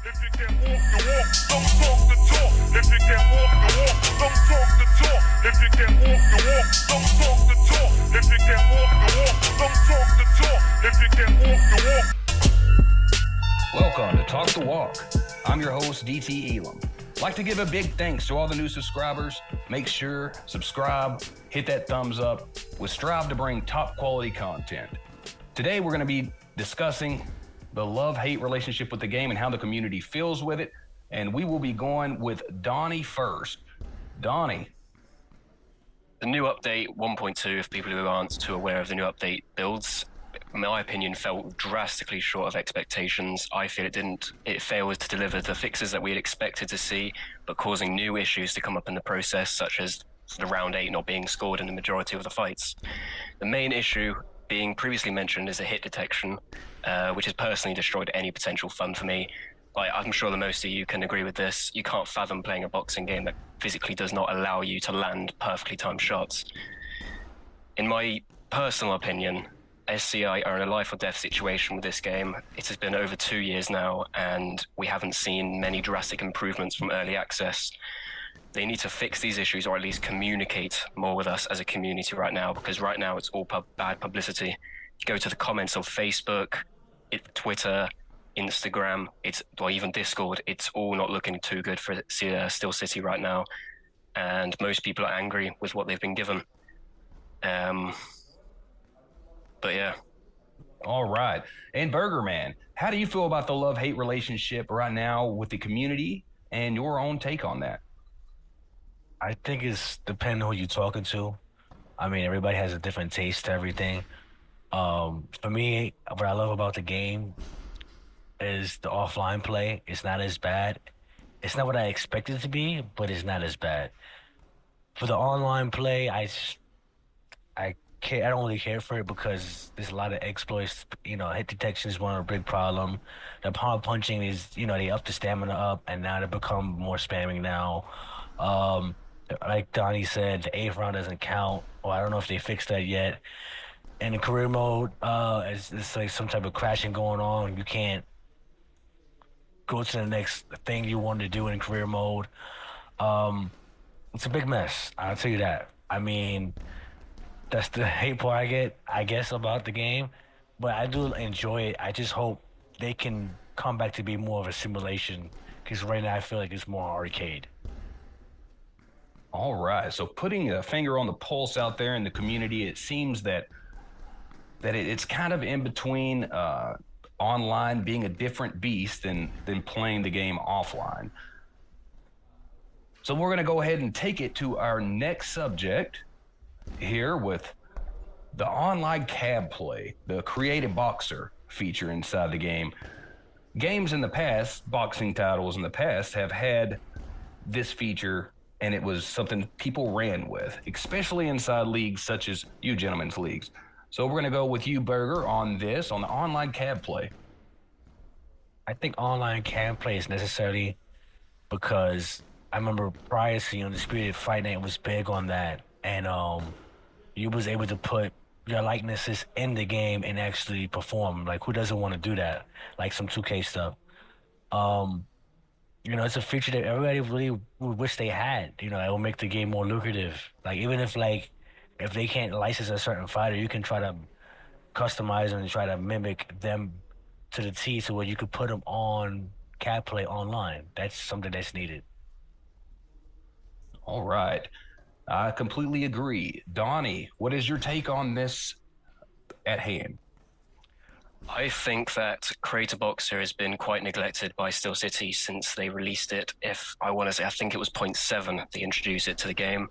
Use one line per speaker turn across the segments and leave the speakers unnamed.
If you can walk the walk, don't talk the talk. If you can walk the walk, don't talk the talk. If you can walk the walk, don't talk the talk. If you can walk the walk, don't talk the talk. If you can walk the walk.
Welcome to Talk the Walk. I'm your host, DT Elam. I'd like to give a big thanks to all the new subscribers. Make sure, subscribe, hit that thumbs up. We strive to bring top quality content. Today, we're going to be discussing the love-hate relationship with the game and how the community feels with it. And we will be going with Donnie first. Donnie.
The new update 1.2, if people who aren't too aware of the new update builds, in my opinion, fell drastically short of expectations. I feel it failed to deliver the fixes that we had expected to see, but causing new issues to come up in the process, such as the round 8 not being scored in the majority of the fights. The main issue being previously mentioned is a hit detection, which has personally destroyed any potential fun for me. I'm sure that most of you can agree with this. You can't fathom playing a boxing game that physically does not allow you to land perfectly timed shots. In my personal opinion, SCI are in a life or death situation with this game. It has been over 2 years now, and we haven't seen many drastic improvements from early access. They need to fix these issues, or at least communicate more with us as a community right now, because right now it's all bad publicity. You go to the comments of Facebook, Twitter, Instagram, or even Discord, it's all not looking too good for Steel City right now, and most people are angry with what they've been given. But yeah.
All right. And Burger Man, how do you feel about the love-hate relationship right now with the community and your own take on that?
I think it's depending on who you're talking to. I mean, everybody has a different taste to everything. For me, what I love about the game is the offline play. It's not as bad. It's not what I expected it to be, but it's not as bad. For the online play, I don't really care for it because there's a lot of exploits. You know, hit detection is one of the big problem. The power punching is, they up the stamina up, and now they become more spamming now. Like Donnie said, the 8th round doesn't count. Well, I don't know if they fixed that yet. In the career mode, it's like some type of crashing going on. You can't go to the next thing you wanted to do in career mode. It's a big mess. I'll tell you that. I mean, that's the hate part I get, I guess, about the game. But I do enjoy it. I just hope they can come back to be more of a simulation, because right now I feel like it's more arcade.
All right. So putting a finger on the pulse out there in the community, it seems that it's kind of in between online being a different beast than playing the game offline. So we're going to go ahead and take it to our next subject here with the online cab play, the creative boxer feature inside the game. Games in the past, boxing titles in the past, have had this feature, and it was something people ran with, especially inside leagues such as you gentlemen's leagues. So we're going to go with you, Burger, on the online cab play.
I think online cab play is necessary because I remember prior to Undisputed, Fight Night was big on that, and you was able to put your likenesses in the game and actually perform. Like, who doesn't want to do that? Like some 2K stuff. It's a feature that everybody really would wish they had. It will make the game more lucrative. Like, even if they can't license a certain fighter, you can try to customize them and try to mimic them to the T, so where you could put them on cab play online. That's something that's needed.
All right. I completely agree. Donnie, what is your take on this at hand?
I think that Creator Boxer has been quite neglected by Steel City since they released it. I think it was 0.7 they introduced it to the game.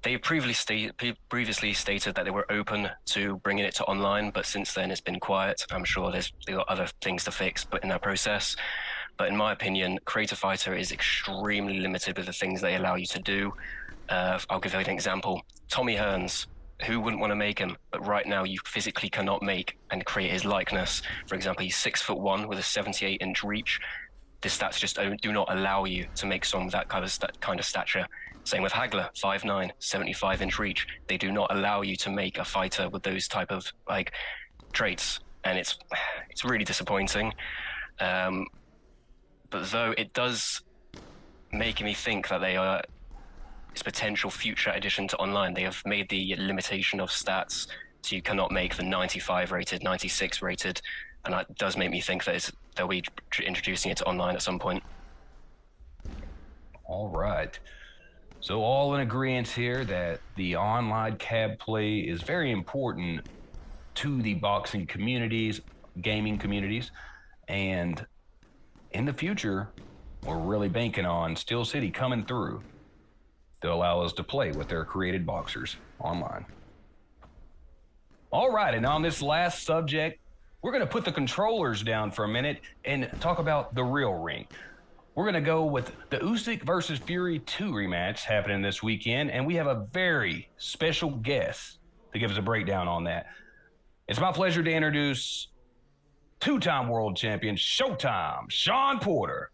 They previously stated that they were open to bringing it to online, but since then it's been quiet. I'm sure they've got other things to fix, but in that process. But in my opinion, Creator Fighter is extremely limited with the things they allow you to do. I'll give you an example. Tommy Hearns, who wouldn't want to make him? But right now you physically cannot make and create his likeness. For example, he's 6'1" with a 78-inch reach. The stats just do not allow you to make someone with that kind of stature. Same with Hagler, 5'9", 75-inch reach. They do not allow you to make a fighter with those type of traits, and it's really disappointing. But though it does make me think that they are its potential future addition to online. They have made the limitation of stats, so you cannot make the 95 rated, 96 rated, and that does make me think that they'll be introducing it to online at some point.
All right. So all in agreement here that the online cab play is very important to the boxing communities, gaming communities, and in the future, we're really banking on Steel City coming through to allow us to play with their created boxers online. All right, and on this last subject, we're going to put the controllers down for a minute and talk about the real ring. We're going to go with the Usyk versus Fury 2 rematch happening this weekend, and we have a very special guest to give us a breakdown on that. It's my pleasure to introduce two-time world champion Showtime Shawn Porter.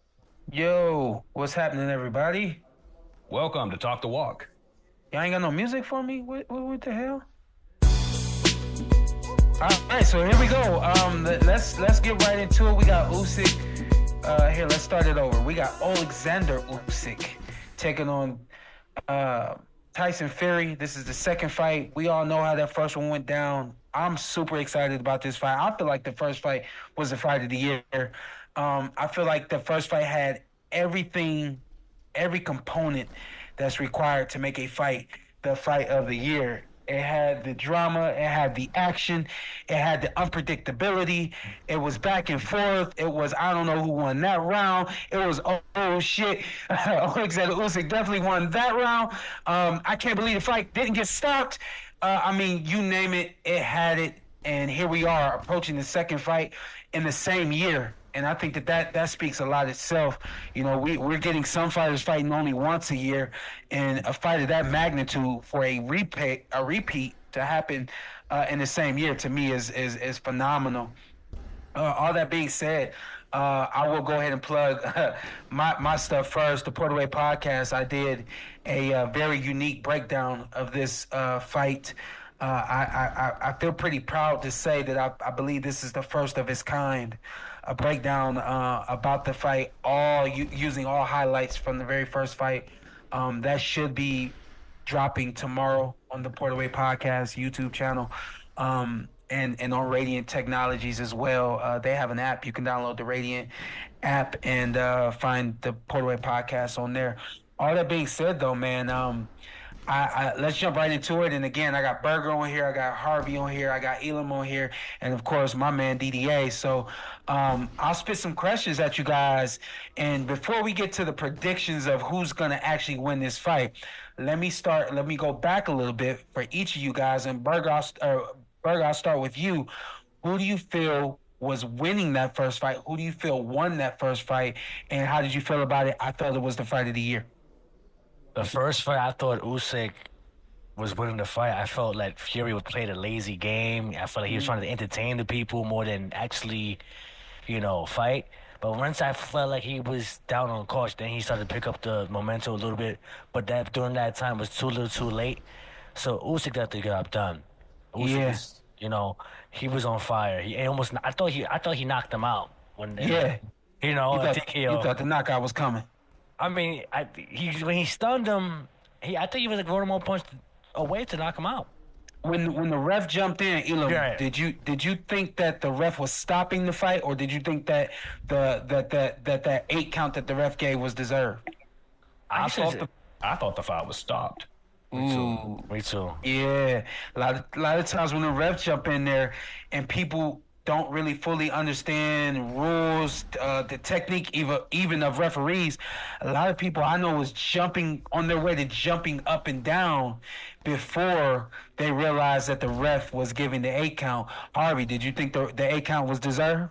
Yo, what's happening, everybody?
Welcome to Talk the Walk.
Y'all ain't got no music for me? What the hell? All right, so here we go. Let's get right into it. We got Usyk. Here, let's start it over. We got Alexander Usyk taking on Tyson Fury. This is the second fight. We all know how that first one went down. I'm super excited about this fight. I feel like the first fight was the fight of the year. I feel like the first fight had everything, every component that's required to make a fight the fight of the year. It had the drama, it had the action, it had the unpredictability, it was back and forth, it was I don't know who won that round, it was oh shit, Alexander Usyk definitely won that round. I can't believe the fight didn't get stopped. I mean, you name it, it had it, and here we are approaching the second fight in the same year. And I think that speaks a lot itself. You know, we're getting some fighters fighting only once a year, and a fight of that magnitude for a repeat to happen in the same year to me is phenomenal. All that being said, I will go ahead and plug my stuff first. The Porter podcast. I did a very unique breakdown of this fight. I feel pretty proud to say that I believe this is the first of its kind. A breakdown about the fight, using all highlights from the very first fight. That should be dropping tomorrow on the Porter podcast YouTube channel, and on Radiant Technologies as well. They have an app. You can download the Radiant app and find the Porter podcast on there. All that being said, though, man, let's jump right into it. And again, I got Burger on here, I got Harvey on here, I got Elam on here, and of course my man DDA. So I'll spit some questions at you guys. And before we get to the predictions of who's gonna actually win this fight, let me go back a little bit for each of you guys. And Burger, I'll start with you. Who do you feel was winning that first fight? Who do you feel won that first fight? And how did you feel about it? I felt it was the fight of the year.
The first fight, I thought Usyk was winning the fight. I felt like Fury would play a lazy game. I felt like he was trying to entertain the people more than actually, fight. But once I felt like he was down on coach, then he started to pick up the momentum a little bit. But during that time was too little too late. So Usyk got the job done. Usyk was, he was on fire. I thought he knocked him out when
you thought the knockout was coming.
I mean, when he stunned him, I think he was like one more punch away to knock him out.
When the ref jumped in, Elam, did you think that the ref was stopping the fight, or did you think that that 8 count that the ref gave was deserved?
I thought the fight was stopped.
Me too.
Yeah, a lot of times when the ref jump in there and people don't really fully understand rules, the technique even of referees. A lot of people I know was jumping on their way to jumping up and down before they realized that the ref was giving the 8 count. Harvey, did you think the 8 count was deserved?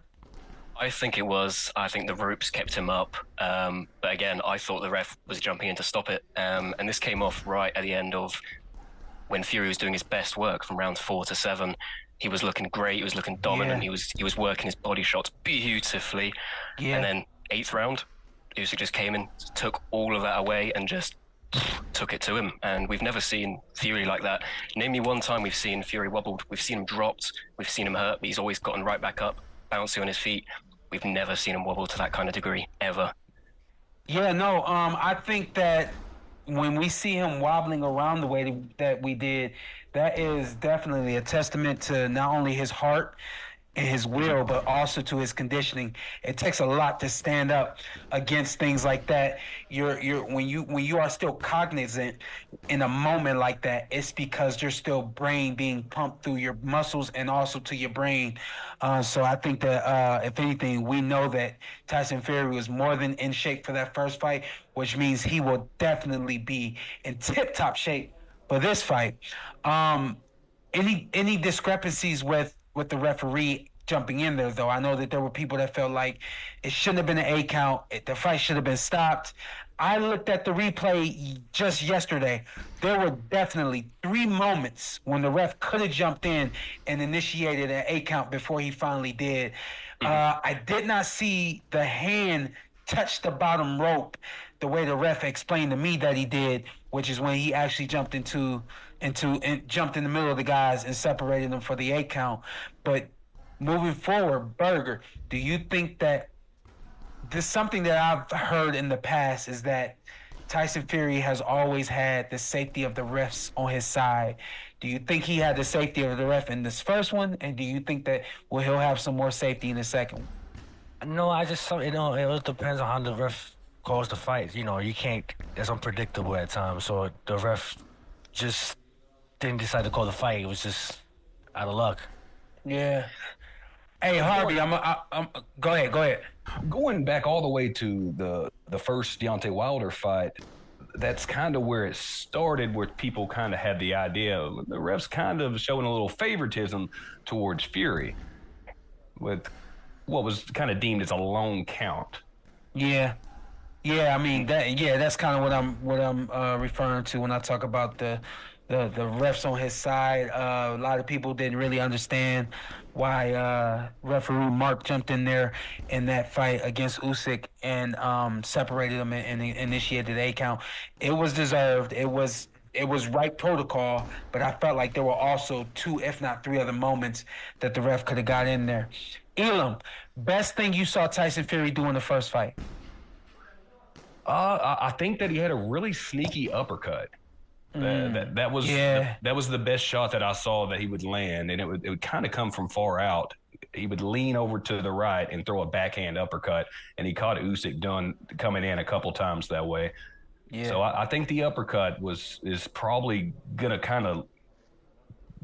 I think it was. I think the ropes kept him up. But again, I thought the ref was jumping in to stop it. And this came off right at the end of when Fury was doing his best work from rounds 4 to 7. He was looking great. He was looking dominant.
Yeah.
He was working his body shots beautifully.
Yeah.
And then 8th round, Usyk just came in, took all of that away, and just took it to him. And we've never seen Fury like that. Name me one time we've seen Fury wobbled. We've seen him dropped. We've seen him hurt, but he's always gotten right back up, bouncy on his feet. we've never seen him wobble to that kind of degree ever.
Yeah, no, I think that when we see him wobbling around the way that we did, that is definitely a testament to not only his heart and his will, but also to his conditioning. It takes a lot to stand up against things like that. You're when you are still cognizant in a moment like that, it's because you're still brain being pumped through your muscles and also to your brain. So I think that if anything, we know that Tyson Fury was more than in shape for that first fight, which means he will definitely be in tip-top shape for this fight. Any discrepancies with the referee jumping in there, though? I know that there were people that felt like it shouldn't have been an 8 count. The fight should have been stopped. I looked at the replay just yesterday. There were definitely 3 moments when the ref could have jumped in and initiated an 8 count before he finally did. I did not see the hand touch the bottom rope the way the ref explained to me that he did, which is when he actually jumped and jumped in the middle of the guys and separated them for the 8 count. But moving forward, Burger, do you think that this something that I've heard in the past is that Tyson Fury has always had the safety of the refs on his side? Do you think he had the safety of the ref in this first one, and do you think that he'll have some more safety in the second one?
No, I just it all depends on how the ref calls the fight. You can't. It's unpredictable at times. So the ref just didn't decide to call the fight. It was just out of luck.
Yeah. Hey Harvey, I'm go ahead.
Going back all the way to the first Deontay Wilder fight, that's kind of where it started, where people kind of had the idea of the refs kind of showing a little favoritism towards Fury with what was kind of deemed as a lone count.
Yeah. Yeah, I mean that's kind of what I'm referring to when I talk about the refs on his side. A lot of people didn't really understand why referee Mark jumped in there in that fight against Usyk and separated him and initiated the 8 count. It was deserved. It was right protocol, but I felt like there were also 2, if not 3 other moments that the ref could have got in there. Elam, best thing you saw Tyson Fury do in the first fight?
I think that he had a really sneaky uppercut. That was the best shot that I saw that he would land, and it would kind of come from far out. He would lean over to the right and throw a backhand uppercut, and he caught Usyk coming in a couple times that way. Yeah. So I think the uppercut is probably gonna kind of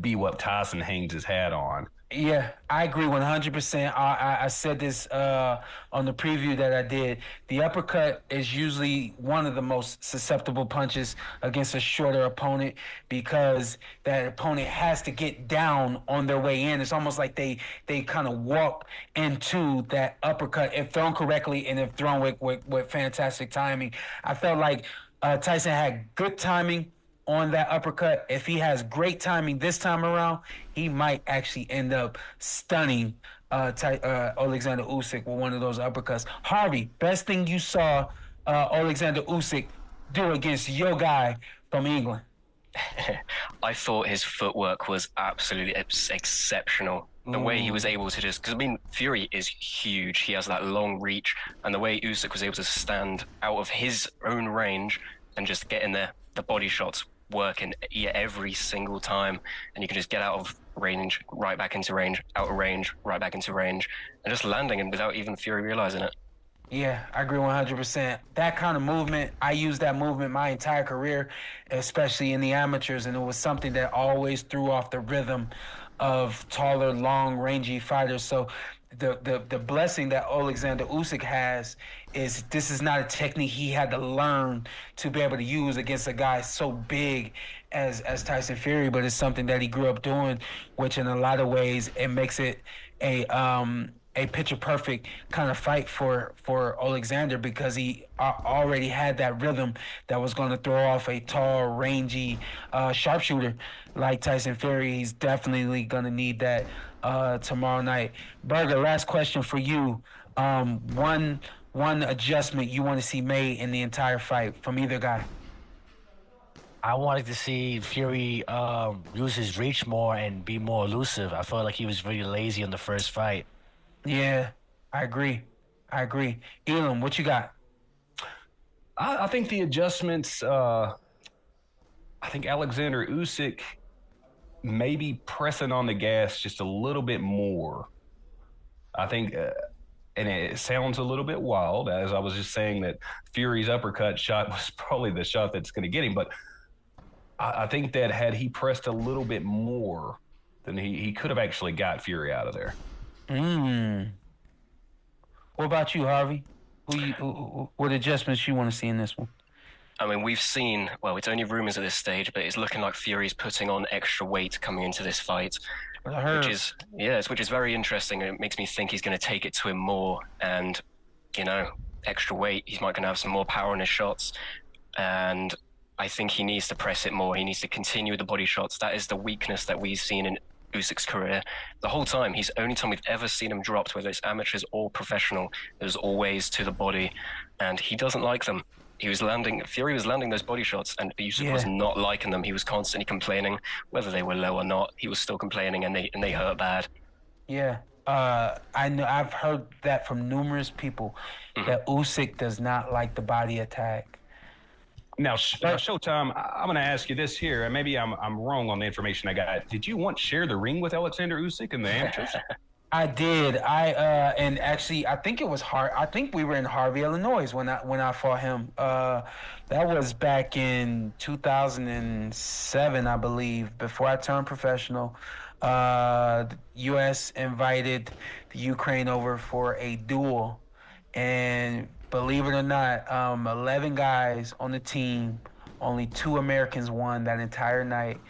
be what Tyson hangs his hat on.
Yeah, I agree 100%. I said this on the preview that I did. The uppercut is usually one of the most susceptible punches against a shorter opponent because that opponent has to get down on their way in. It's almost like they kind of walk into that uppercut if thrown correctly and if thrown with fantastic timing. I felt like Tyson had good timing on that uppercut. If he has great timing this time around, he might actually end up stunning Alexander Usyk with one of those uppercuts. Harvey, best thing you saw Alexander Usyk do against your guy from England?
I thought his footwork was absolutely exceptional. The way he was able to because Fury is huge. He has that long reach, and the way Usyk was able to stand out of his own range and just get in there, the body shots working every single time, and you can just get out of range, right back into range, out of range, right back into range, and just landing him without even Fury realizing it.
Yeah, I agree 100%. That kind of movement, I used that movement my entire career, especially in the amateurs, and it was something that always threw off the rhythm of taller, long, rangy fighters. So the blessing that Alexander Usyk has is this is not a technique he had to learn to be able to use against a guy so big as Tyson Fury, but it's something that he grew up doing, which in a lot of ways it makes it a picture perfect kind of fight for Alexander because he already had that rhythm that was going to throw off a tall, rangy sharpshooter like Tyson Fury. He's definitely going to need that tomorrow night. Burger, last question for you. One adjustment you want to see made in the entire fight from either guy?
I wanted to see Fury use his reach more and be more elusive. I felt like he was really lazy in the first fight.
Yeah, I agree. Elam, what you got?
I think the adjustments. I think Alexander Usyk maybe pressing on the gas just a little bit more. I think, and it sounds a little bit wild, as I was just saying that Fury's uppercut shot was probably the shot that's going to get him. But I think that had he pressed a little bit more, then he could have actually got Fury out of there.
What about you, Harvey? What adjustments you want to see in this one?
I mean, we've seen, well, it's only rumors at this stage, but it's looking like Fury's putting on extra weight coming into this fight, which is very interesting. And it makes me think he's going to take it to him more. And, extra weight, he's might going to have some more power in his shots. And I think he needs to press it more. He needs to continue the body shots. That is the weakness that we've seen in Usyk's career. The whole time, he's the only time we've ever seen him dropped, whether it's amateurs or professional, it was always to the body. And he doesn't like them. Fury was landing those body shots, and Usyk was not liking them. He was constantly complaining, whether they were low or not. He was still complaining, and they hurt bad.
Yeah, I know. I've heard that from numerous people that Usyk does not like the body attack.
Now, Showtime, I'm going to ask you this here, and maybe I'm wrong on the information I got. Did you once share the ring with Alexander Usyk in the amateurs?
I did. And actually, I think it was I think we were in Harvey, Illinois when I fought him. That was back in 2007, I believe, before I turned professional. The U.S. invited the Ukraine over for a duel, and believe it or not, 11 guys on the team, only 2 Americans won that entire night.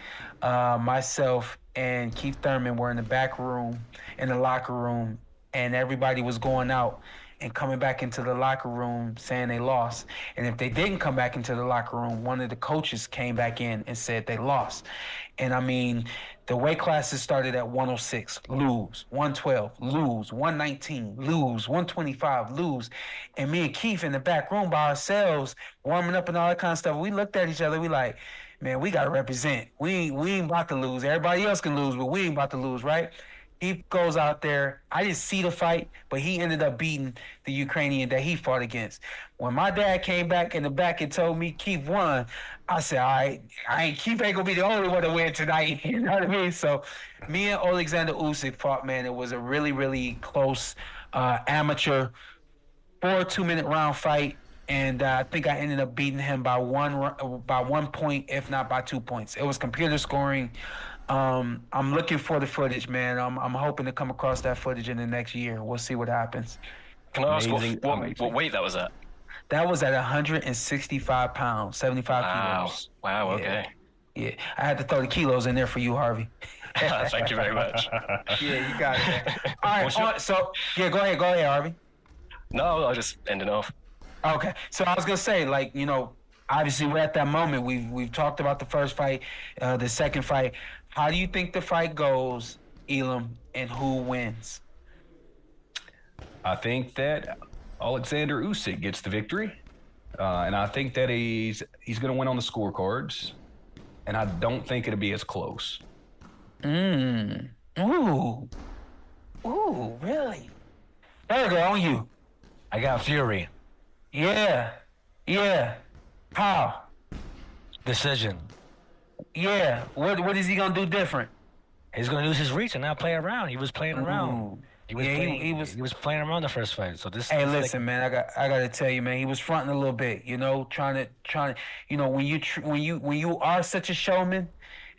Myself and Keith Thurman were in the back room, in the locker room, and everybody was going out and coming back into the locker room saying they lost. And if they didn't come back into the locker room, one of the coaches came back in and said they lost. And I mean, the weight classes started at 106, lose, 112, lose, 119, lose, 125, lose. And me and Keith in the back room by ourselves, warming up and all that kind of stuff, we looked at each other, we like, man, we got to represent. We ain't about to lose. Everybody else can lose, but we ain't about to lose, right? He goes out there. I didn't see the fight, but he ended up beating the Ukrainian that he fought against. When my dad came back in the back and told me Keith won, I said, all right, Keith ain't going to be the only one to win tonight. You know what I mean? So me and Alexander Usyk fought, man. It was a really, really close amateur 4 2-minute round fight. And I think I ended up beating him by 1 point, if not by 2 points. It was computer scoring. I'm looking for the footage, man. I'm hoping to come across that footage in the next year. We'll see what happens.
Can I ask what weight that was at?
That was at 165 pounds, 75 kilos.
Wow, okay.
Yeah, I had to throw the kilos in there for you, Harvey.
Thank you very much.
Yeah, you got it, man. All right, go ahead, Harvey.
No, I was just ending off.
Okay, so I was gonna say, obviously we're at that moment. We've talked about the first fight, the second fight. How do you think the fight goes, Elam, and who wins?
I think that Alexander Usyk gets the victory, and I think that he's going to win on the scorecards, and I don't think it'll be as close.
Ooh, really? Burger, on you.
I got Fury.
Yeah. How?
Decision.
Yeah. What is he gonna do different?
He's gonna use his reach and not play around. He was playing around.
Ooh.
He was playing around the first fight. So this.
Hey, listen, man. I gotta tell you, man. He was fronting a little bit. Trying to. When you are such a showman,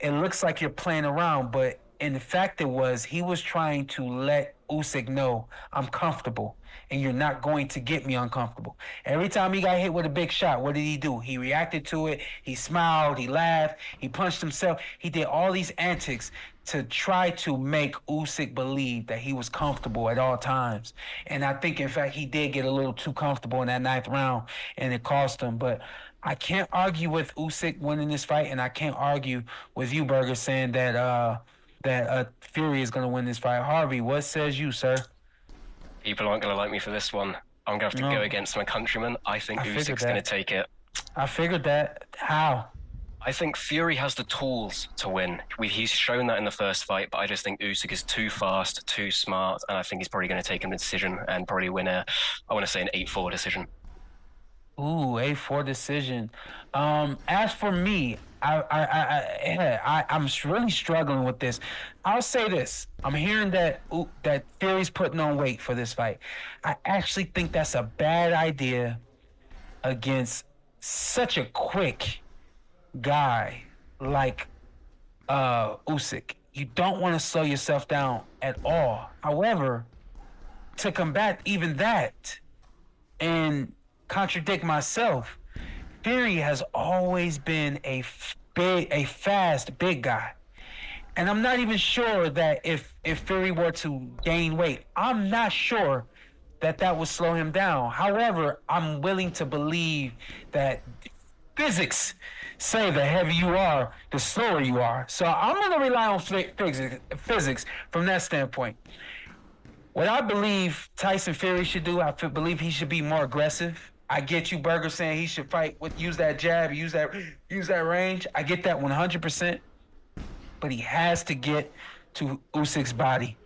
it looks like you're playing around, but in fact, he was trying to let Usyk know I'm comfortable, and you're not going to get me uncomfortable. Every time he got hit with a big shot, what did he do? He reacted to it. He smiled. He laughed. He punched himself. He did all these antics to try to make Usyk believe that he was comfortable at all times. And I think, in fact, he did get a little too comfortable in that 9th round, and it cost him. But I can't argue with Usyk winning this fight, and I can't argue with you, Berger, saying that Fury is going to win this fight. Harvey, what says you, sir?
People aren't going to like me for this one. I'm going to have to go against my countryman. I think Usyk's going to take it.
I figured that. How?
I think Fury has the tools to win. He's shown that in the first fight, but I just think Usyk is too fast, too smart, and I think he's probably going to take him to decision and probably win I want to say an 8-4 decision.
Ooh, 8-4 decision. As for me, I'm really struggling with this. I'll say this: I'm hearing that Fury's putting on weight for this fight. I actually think that's a bad idea against such a quick guy like Usyk. You don't want to slow yourself down at all. However, to combat even that and contradict myself, Fury has always been a fast, big guy. And I'm not even sure that if Fury were to gain weight, I'm not sure that would slow him down. However, I'm willing to believe that physics say the heavier you are, the slower you are. So I'm going to rely on physics from that standpoint. What I believe Tyson Fury should do, I believe he should be more aggressive. I get you, Berger, saying he should fight use that jab, use that range. I get that 100%. But he has to get to Usyk's body.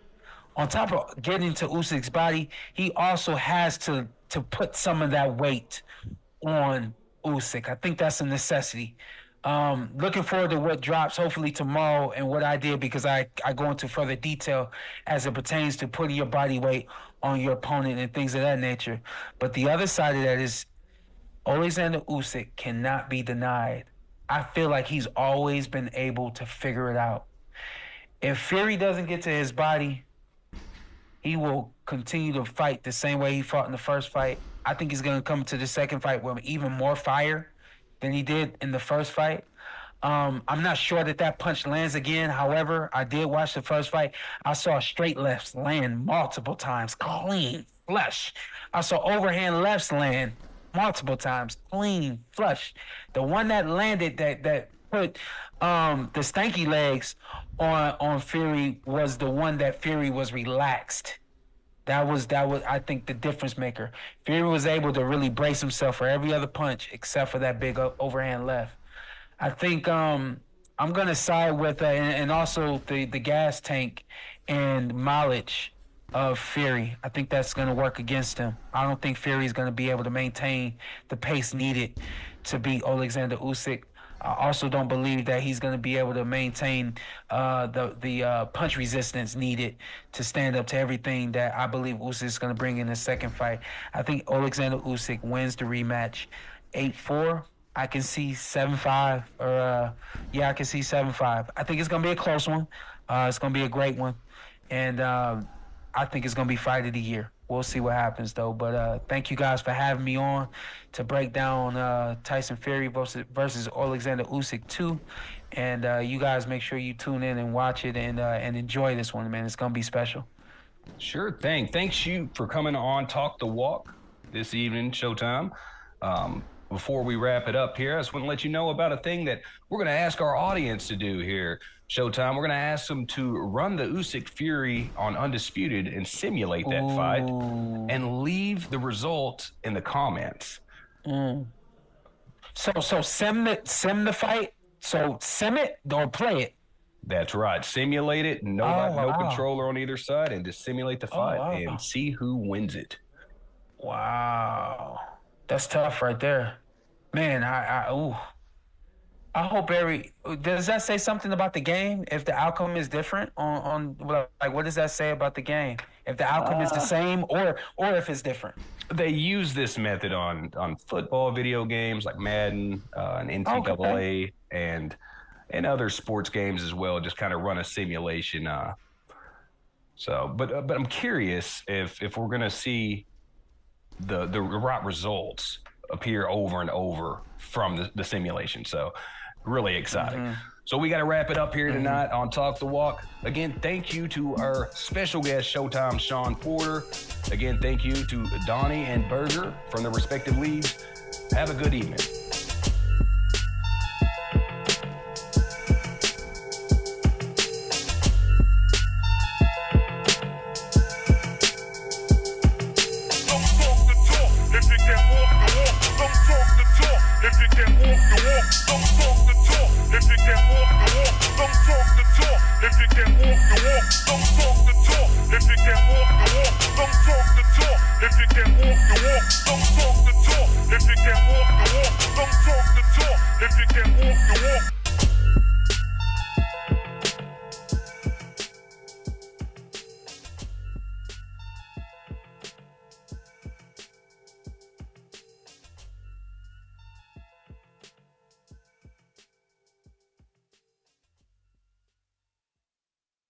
On top of getting to Usyk's body, he also has to put some of that weight on Usyk. I think that's a necessity. Looking forward to what drops hopefully tomorrow and what I did, because I go into further detail as it pertains to putting your body weight on your opponent and things of that nature. But the other side of that is Alexander Usyk cannot be denied. I feel like he's always been able to figure it out. If Fury doesn't get to his body, he will continue to fight the same way he fought in the first fight. I think he's going to come to the second fight with even more fire than he did in the first fight. I'm not sure that punch lands again. However, I did watch the first fight. I saw straight lefts land multiple times, clean, flush. I saw overhand lefts land multiple times, clean, flush. The one that landed that put the stanky legs on Fury was the one that Fury was relaxed. That was I think the difference maker. Fury was able to really brace himself for every other punch except for that big overhand left. I think I'm gonna side with and also the gas tank and mileage of Fury. I think that's gonna work against him. I don't think Fury's gonna be able to maintain the pace needed to beat Alexander Usyk. I also don't believe that he's going to be able to maintain the punch resistance needed to stand up to everything that I believe Usyk is going to bring in the second fight. I think Alexander Usyk wins the rematch 8-4. I can see 7-5 I can see 7-5. I think it's going to be a close one. It's going to be a great one. And I think it's going to be fight of the year. We'll see what happens, though. But thank you guys for having me on to break down Tyson Fury versus Alexander Usyk 2. And you guys make sure you tune in and watch it and enjoy this one, man. It's going to be special.
Sure thing. Thanks you for coming on Talk the Walk this evening, Showtime. Before we wrap it up here, I just want to let you know about a thing that we're going to ask our audience to do here. Showtime, we're going to ask them to run the Usyk Fury on Undisputed and simulate that fight and leave the result in the comments.
So sim the fight? So sim it or play it?
That's right. Simulate it. No controller on either side, and just simulate the fight and see who wins it.
Wow. That's tough right there. Man, I hope does that say something about the game if the outcome is different on like what does that say about the game if the outcome is the same or if it's different?
They use this method on football video games like Madden and NCAA and other sports games as well. Just kind of run a simulation. But I'm curious if we're gonna see the right results appear over and over from the simulation. So really exciting. So we got to wrap it up here tonight on Talk the Walk. Again, thank you to our special guest, Showtime Shawn Porter. Again, thank you to Donnie and Berger from their respective leagues. Have a good evening.
If you can walk the walk, don't talk the talk. If you can walk, you walk.